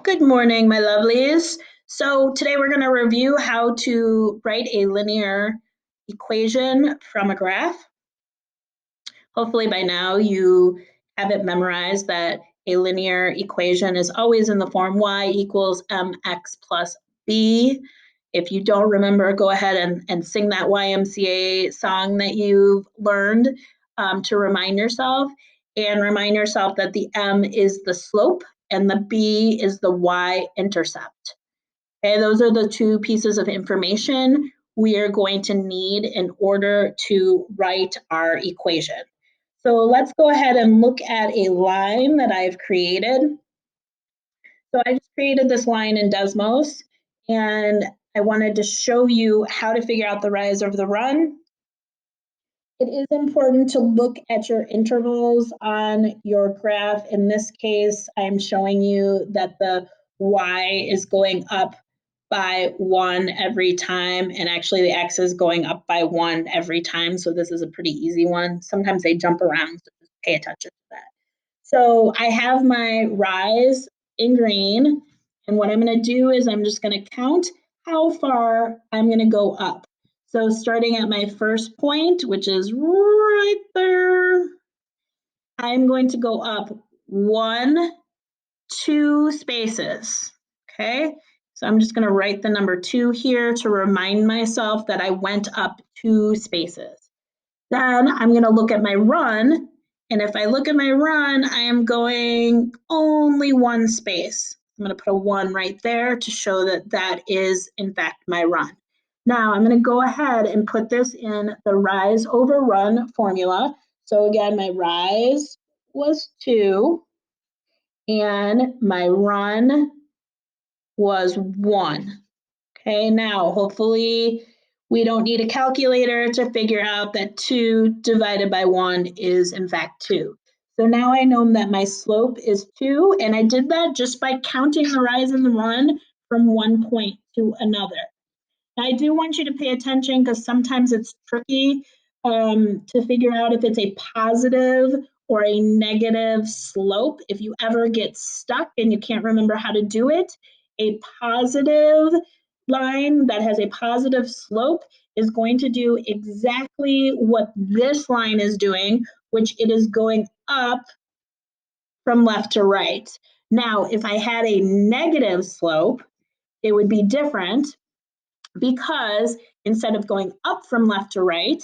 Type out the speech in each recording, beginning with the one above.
Good morning, my lovelies. So today we're going to review how to write a linear equation from a graph. Hopefully by now you have it memorized that a linear equation is always in the form y equals mx plus b. If you don't remember, go ahead and sing that YMCA song that you've learned to remind yourself, and remind yourself that the m is the slope and the b is the y-intercept. Okay, those are the two pieces of information we are going to need in order to write our equation. So let's go ahead and look at a line that I've created. So I just created this line in Desmos, and I wanted to show you how to figure out the rise over the run. It is important to look at your intervals on your graph. In this case, I'm showing you that the y is going up by 1 every time, and actually the x is going up by 1 every time, so this is a pretty easy one. Sometimes they jump around, so just pay attention to that. So I have my rise in green, and what I'm going to do is I'm just going to count how far I'm going to go up. So starting at my first point, which is right there, I'm going to go up 1, 2 spaces, okay? So I'm just gonna write the number 2 here to remind myself that I went up 2 spaces. Then I'm gonna look at my run, and if I look at my run, I am going only 1 space. I'm gonna put a 1 right there to show that that is in fact my run. Now I'm gonna go ahead and put this in the rise over run formula. So again, my rise was 2, and my run was 1. Okay, now hopefully we don't need a calculator to figure out that 2 divided by 1 is in fact 2. So now I know that my slope is 2, and I did that just by counting the rise and the run from one point to another. I do want you to pay attention because sometimes it's tricky to figure out if it's a positive or a negative slope. If you ever get stuck and you can't remember how to do it, a positive line that has a positive slope is going to do exactly what this line is doing, which it is going up from left to right. Now, if I had a negative slope, it would be different, because instead of going up from left to right,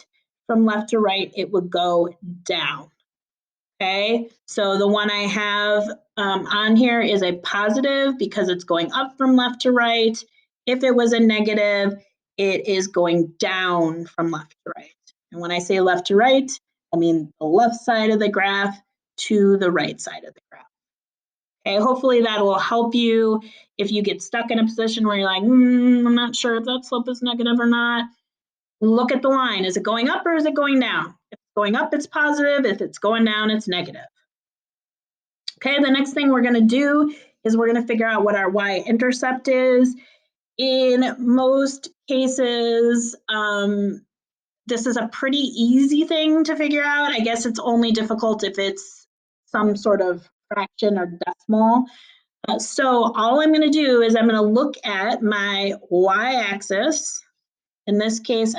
it would go down. Okay, so the one I have on here is a positive because it's going up from left to right. If it was a negative, it is going down from left to right. And when I say left to right, I mean the left side of the graph to the right side of the graph. Okay, hopefully that will help you if you get stuck in a position where you're like, I'm not sure if that slope is negative or not. Look at the line. Is it going up or is it going down? If it's going up, it's positive. If it's going down, it's negative. Okay, the next thing we're going to do is we're going to figure out what our y-intercept is. In most cases, this is a pretty easy thing to figure out. I guess it's only difficult if it's some sort of fraction or decimal. So all I'm going to do is I'm going to look at my y-axis. In this case,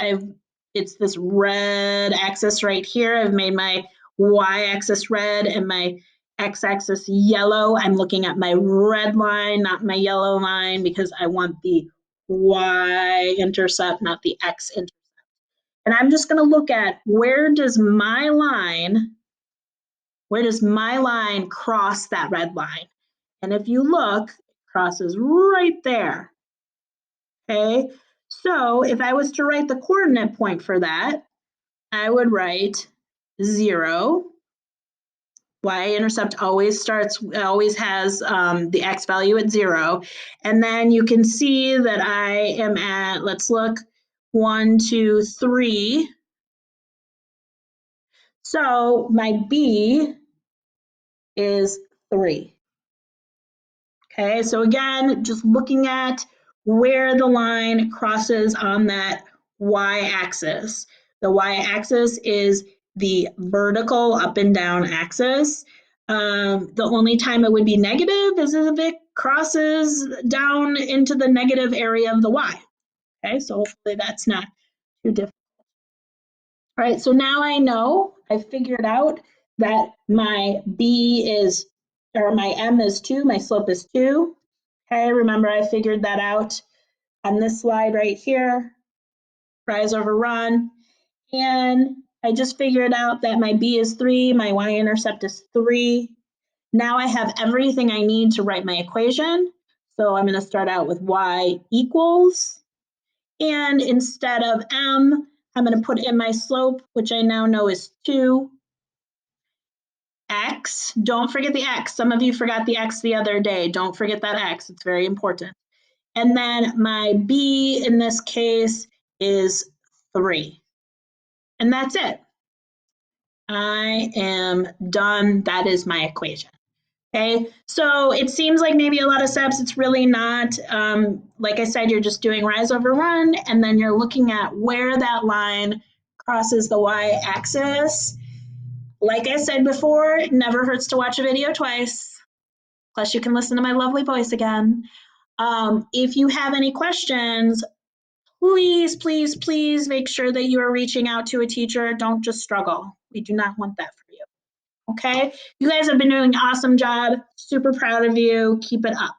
it's this red axis right here. I've made my y-axis red and my x-axis yellow. I'm looking at my red line, not my yellow line, because I want the y-intercept, not the x-intercept. And I'm just going to look at where does my line cross that red line? And if you look, it crosses right there. Okay, so if I was to write the coordinate point for that, I would write 0. Y-intercept always has the x value at 0. And then you can see that I am at, let's look, 1, 2, 3. So my b is 3. Okay, so again, just looking at where the line crosses on that y-axis. The y-axis is the vertical up and down axis. The only time it would be negative is if it crosses down into the negative area of the y. Okay, so hopefully that's not too difficult. All right, so now I know, I figured out that my b is, or my m is 2, my slope is 2. Okay, remember I figured that out on this slide right here, rise over run. And I just figured out that my b is 3, my y-intercept is 3. Now I have everything I need to write my equation. So I'm going to start out with y equals, and instead of m, I'm going to put in my slope, which I now know is 2. X, don't forget the X. Some of you forgot the X the other day. Don't forget that X, it's very important. And then my B in this case is 3. And that's it. I am done. That is my equation. Okay, so it seems like maybe a lot of steps. It's really not. Like I said, you're just doing rise over run, and then you're looking at where that line crosses the y-axis. Like I said before, it never hurts to watch a video twice. Plus, you can listen to my lovely voice again. If you have any questions, please, please, please make sure that you are reaching out to a teacher. Don't just struggle. We do not want that for you. Okay? You guys have been doing an awesome job. Super proud of you. Keep it up.